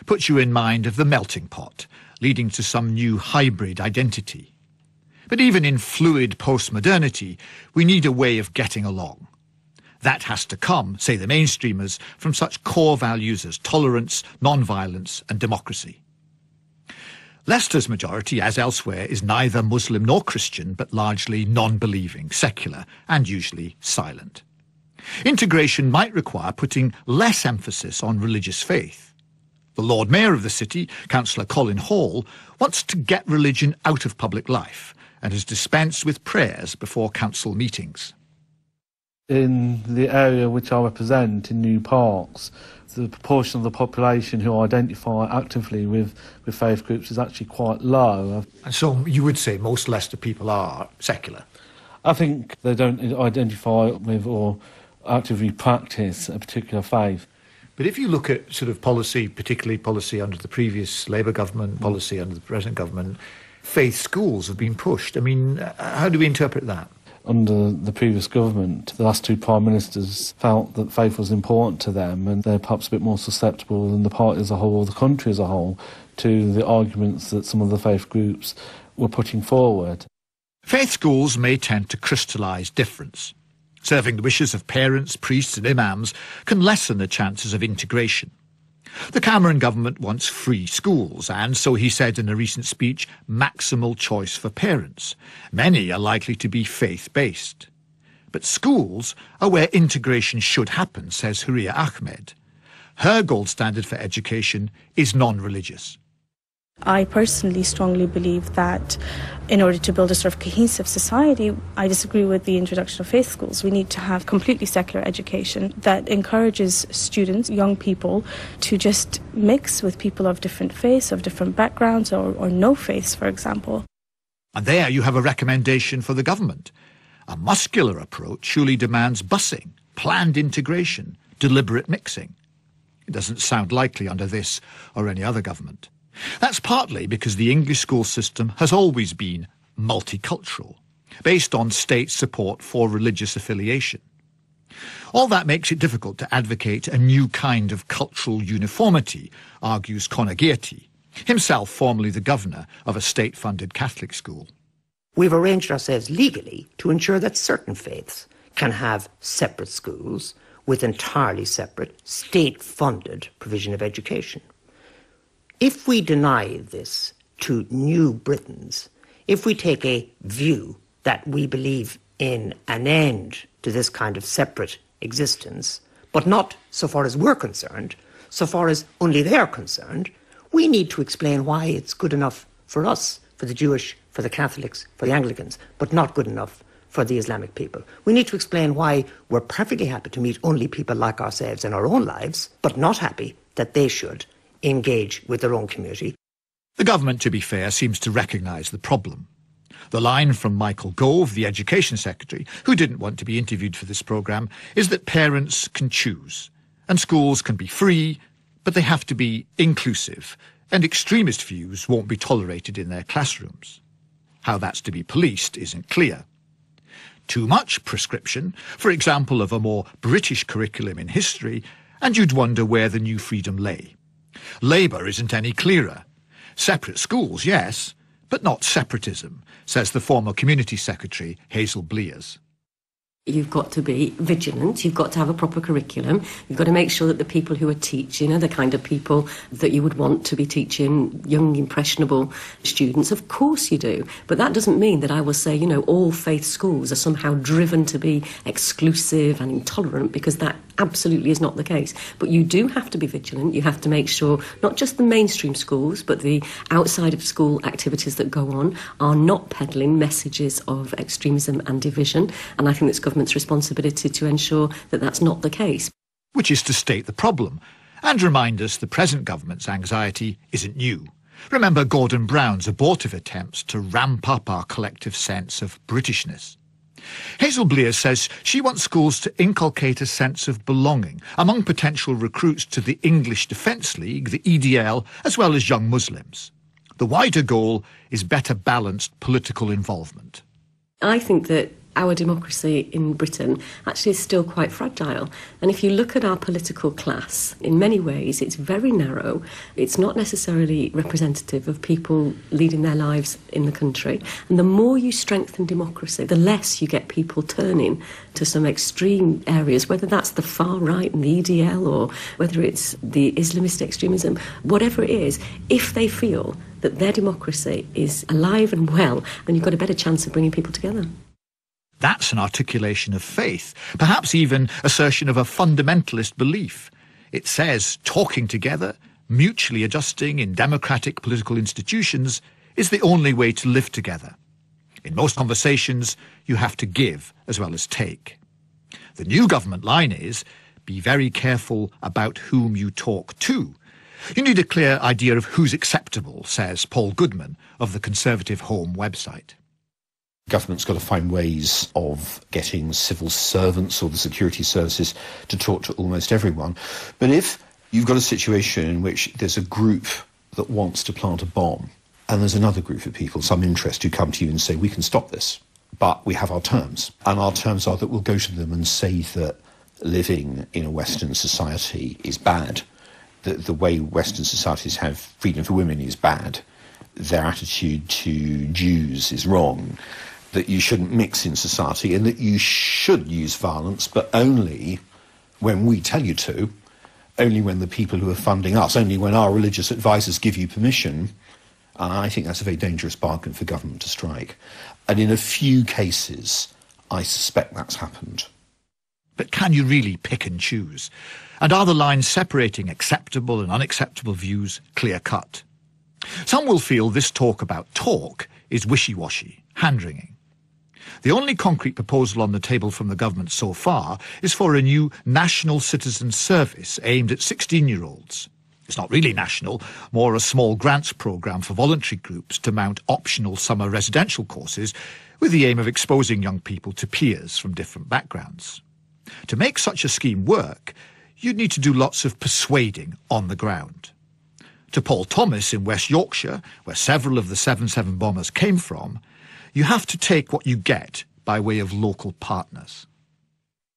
puts you in mind of the melting pot, leading to some new hybrid identity. But even in fluid postmodernity, we need a way of getting along. That has to come, say the mainstreamers, from such core values as tolerance, non-violence and democracy. Leicester's majority, as elsewhere, is neither Muslim nor Christian, but largely non-believing, secular, and usually silent. Integration might require putting less emphasis on religious faith. The Lord Mayor of the city, Councillor Colin Hall, wants to get religion out of public life and has dispensed with prayers before council meetings. In the area which I represent, in New Parks, the proportion of the population who identify actively with faith groups is actually quite low. And so you would say most Leicester people are secular? I think they don't identify with or actively practice a particular faith. But if you look at sort of policy, particularly policy under the previous Labour government, policy under the present government, faith schools have been pushed. I mean, how do we interpret that? Under the previous government, the last two Prime Ministers felt that faith was important to them, and they're perhaps a bit more susceptible than the party as a whole or the country as a whole to the arguments that some of the faith groups were putting forward. Faith schools may tend to crystallise difference. Serving the wishes of parents, priests and imams can lessen the chances of integration. The Cameron government wants free schools and, so he said in a recent speech, maximal choice for parents. Many are likely to be faith-based. But schools are where integration should happen, says Houriya Ahmed. Her gold standard for education is non-religious. I personally strongly believe that in order to build a sort of cohesive society, I disagree with the introduction of faith schools. We need to have completely secular education that encourages students, young people, to just mix with people of different faiths, of different backgrounds, or no faiths, for example. And there you have a recommendation for the government. A muscular approach surely demands busing, planned integration, deliberate mixing. It doesn't sound likely under this or any other government. That's partly because the English school system has always been multicultural, based on state support for religious affiliation. All that makes it difficult to advocate a new kind of cultural uniformity, argues Conor Gearty, himself formerly the governor of a state-funded Catholic school. We've arranged ourselves legally to ensure that certain faiths can have separate schools with entirely separate state-funded provision of education. If we deny this to new Britons, if we take a view that we believe in an end to this kind of separate existence, but not so far as we're concerned, so far as only they're concerned, we need to explain why it's good enough for us, for the Jewish, for the Catholics, for the Anglicans, but not good enough for the Islamic people. We need to explain why we're perfectly happy to meet only people like ourselves in our own lives, but not happy that they should engage with their own community. The government, to be fair, seems to recognise the problem. The line from Michael Gove, the Education Secretary, who didn't want to be interviewed for this programme, is that parents can choose, and schools can be free, but they have to be inclusive, and extremist views won't be tolerated in their classrooms. How that's to be policed isn't clear. Too much prescription, for example, of a more British curriculum in history, and you'd wonder where the new freedom lay. Labour isn't any clearer. Separate schools, yes, but not separatism, says the former Community Secretary, Hazel Blears. You've got to be vigilant, you've got to have a proper curriculum, you've got to make sure that the people who are teaching are the kind of people that you would want to be teaching young, impressionable students. Of course you do. But that doesn't mean that I will say, all faith schools are somehow driven to be exclusive and intolerant, because that absolutely is not the case. But you do have to be vigilant. You have to make sure not just the mainstream schools, but the outside of school activities that go on are not peddling messages of extremism and division. And I think it's government's responsibility to ensure that that's not the case. Which is to state the problem and remind us the present government's anxiety isn't new. Remember Gordon Brown's abortive attempts to ramp up our collective sense of Britishness. Hazel Blears says she wants schools to inculcate a sense of belonging among potential recruits to the English Defence League, the EDL, as well as young Muslims. The wider goal is better balanced political involvement. I think that our democracy in Britain actually is still quite fragile. And if you look at our political class, in many ways it's very narrow. It's not necessarily representative of people leading their lives in the country. And the more you strengthen democracy, the less you get people turning to some extreme areas, whether that's the far right and the EDL or whether it's the Islamist extremism, whatever it is, if they feel that their democracy is alive and well, then you've got a better chance of bringing people together. That's an articulation of faith, perhaps even assertion of a fundamentalist belief. It says talking together, mutually adjusting in democratic political institutions is the only way to live together. In most conversations, you have to give as well as take. The new government line is, be very careful about whom you talk to. You need a clear idea of who's acceptable, says Paul Goodman of the Conservative Home website. Government's got to find ways of getting civil servants or the security services to talk to almost everyone. But if you've got a situation in which there's a group that wants to plant a bomb, and there's another group of people, some interest, who come to you and say, we can stop this, but we have our terms. And our terms are that we'll go to them and say that living in a Western society is bad, that the way Western societies have freedom for women is bad, their attitude to Jews is wrong, that you shouldn't mix in society, and that you should use violence, but only when we tell you to, only when the people who are funding us, only when our religious advisors give you permission. I think that's a very dangerous bargain for government to strike. And in a few cases, I suspect that's happened. But can you really pick and choose? And are the lines separating acceptable and unacceptable views clear-cut? Some will feel this talk about talk is wishy-washy, hand-wringing. The only concrete proposal on the table from the government so far is for a new national citizen service aimed at 16-year-olds. It's not really national, more a small grants programme for voluntary groups to mount optional summer residential courses with the aim of exposing young people to peers from different backgrounds. To make such a scheme work, you'd need to do lots of persuading on the ground. To Paul Thomas in West Yorkshire, where several of the 7/7 bombers came from, you have to take what you get by way of local partners.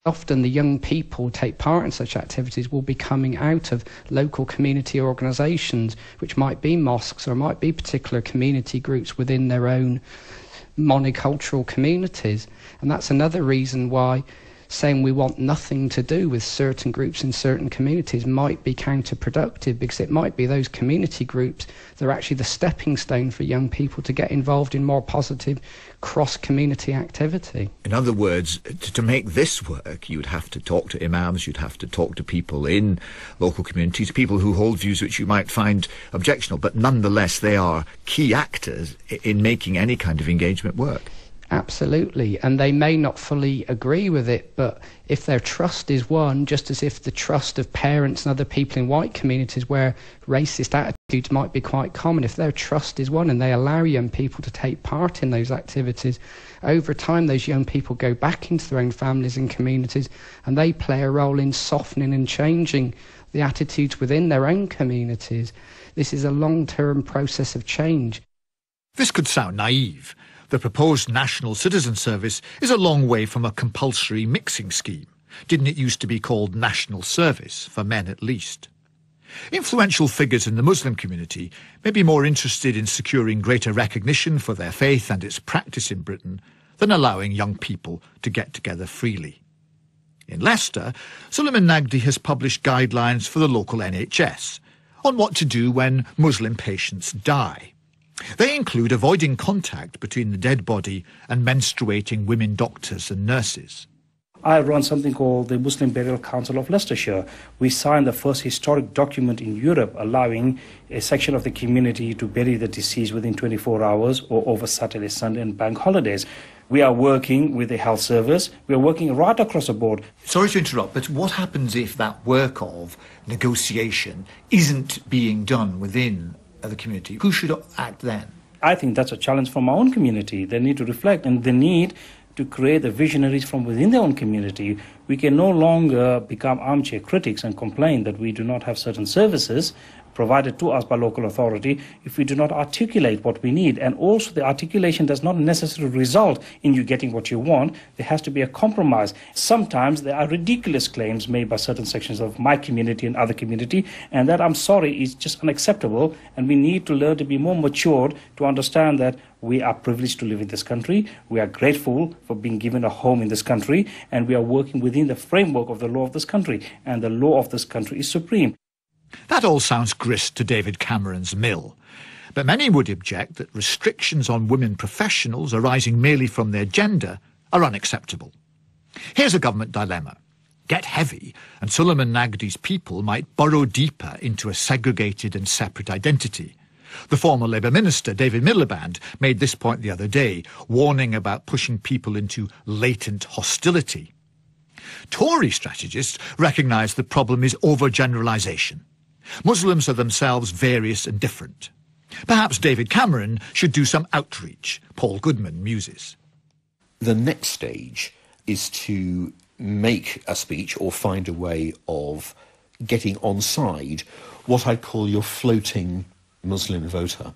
Often the young people who take part in such activities will be coming out of local community organisations, which might be mosques or might be particular community groups within their own monocultural communities. And that's another reason why saying we want nothing to do with certain groups in certain communities might be counterproductive, because it might be those community groups that are actually the stepping stone for young people to get involved in more positive cross-community activity. In other words, to make this work, you would have to talk to imams, you'd have to talk to people in local communities, people who hold views which you might find objectionable, but nonetheless they are key actors in making any kind of engagement work. Absolutely, and they may not fully agree with it, but if their trust is won, just as if the trust of parents and other people in white communities where racist attitudes might be quite common, if their trust is won and they allow young people to take part in those activities, over time those young people go back into their own families and communities, and they play a role in softening and changing the attitudes within their own communities. This is a long-term process of change. This could sound naive. The proposed National Citizen Service is a long way from a compulsory mixing scheme. Didn't it used to be called National Service, for men at least? Influential figures in the Muslim community may be more interested in securing greater recognition for their faith and its practice in Britain than allowing young people to get together freely. In Leicester, Suleiman Nagdi has published guidelines for the local NHS on what to do when Muslim patients die. They include avoiding contact between the dead body and menstruating women doctors and nurses. I run something called the Muslim Burial Council of Leicestershire. We signed the first historic document in Europe allowing a section of the community to bury the deceased within 24 hours or over Saturday, Sunday and bank holidays. We are working with the health service. We are working right across the board. Sorry to interrupt, but what happens if that work of negotiation isn't being done within the community? Who should act then? I think that's a challenge for my own community. They need to reflect, and they need to create the visionaries from within their own community. We can no longer become armchair critics and complain that we do not have certain services provided to us by local authority if we do not articulate what we need. And also the articulation does not necessarily result in you getting what you want. There has to be a compromise. Sometimes there are ridiculous claims made by certain sections of my community and other community, and that, I'm sorry, is just unacceptable. And we need to learn to be more matured to understand that we are privileged to live in this country. We are grateful for being given a home in this country, and we are working within the framework of the law of this country. And the law of this country is supreme. That all sounds grist to David Cameron's mill. But many would object that restrictions on women professionals arising merely from their gender are unacceptable. Here's a government dilemma. Get heavy, and Suleiman Nagdi's people might burrow deeper into a segregated and separate identity. The former Labour minister, David Miliband, made this point the other day, warning about pushing people into latent hostility. Tory strategists recognise the problem is overgeneralisation. Muslims are themselves various and different. Perhaps David Cameron should do some outreach, Paul Goodman muses. The next stage is to make a speech or find a way of getting on side what I'd call your floating Muslim voter.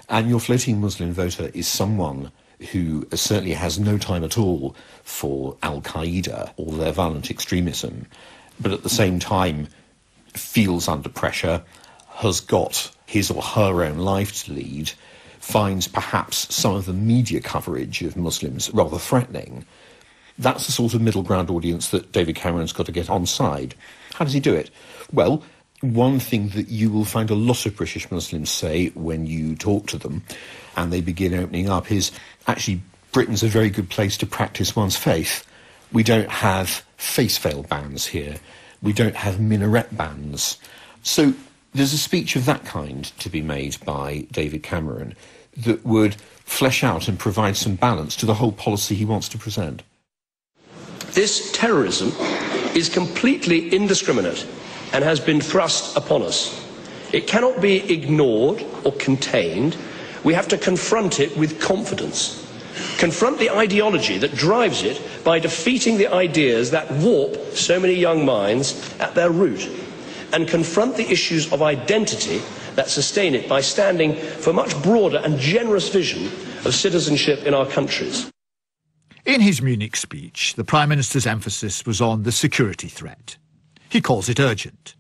And your floating Muslim voter is someone who certainly has no time at all for Al-Qaeda or their violent extremism, but at the same time feels under pressure, has got his or her own life to lead, finds perhaps some of the media coverage of Muslims rather threatening. That's the sort of middle ground audience that David Cameron's got to get on side. How does he do it? Well, one thing that you will find a lot of British Muslims say when you talk to them and they begin opening up is, actually, Britain's a very good place to practice one's faith. We don't have face veil bans here. We don't have minaret bans. So there's a speech of that kind to be made by David Cameron that would flesh out and provide some balance to the whole policy he wants to present. This terrorism is completely indiscriminate and has been thrust upon us. It cannot be ignored or contained. We have to confront it with confidence. Confront the ideology that drives it by defeating the ideas that warp so many young minds at their root, and confront the issues of identity that sustain it by standing for a much broader and generous vision of citizenship in our countries. In his Munich speech, the Prime Minister's emphasis was on the security threat. He calls it urgent.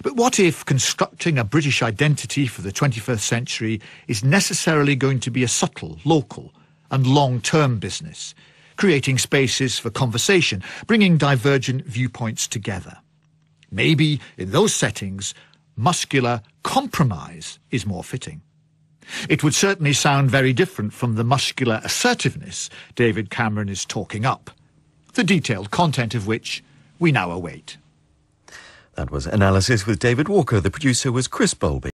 But what if constructing a British identity for the 21st century is necessarily going to be a subtle, local and long-term business, creating spaces for conversation, bringing divergent viewpoints together? Maybe, in those settings, muscular compromise is more fitting. It would certainly sound very different from the muscular assertiveness David Cameron is talking up, the detailed content of which we now await. That was Analysis with David Walker. The producer was Chris Bowlby.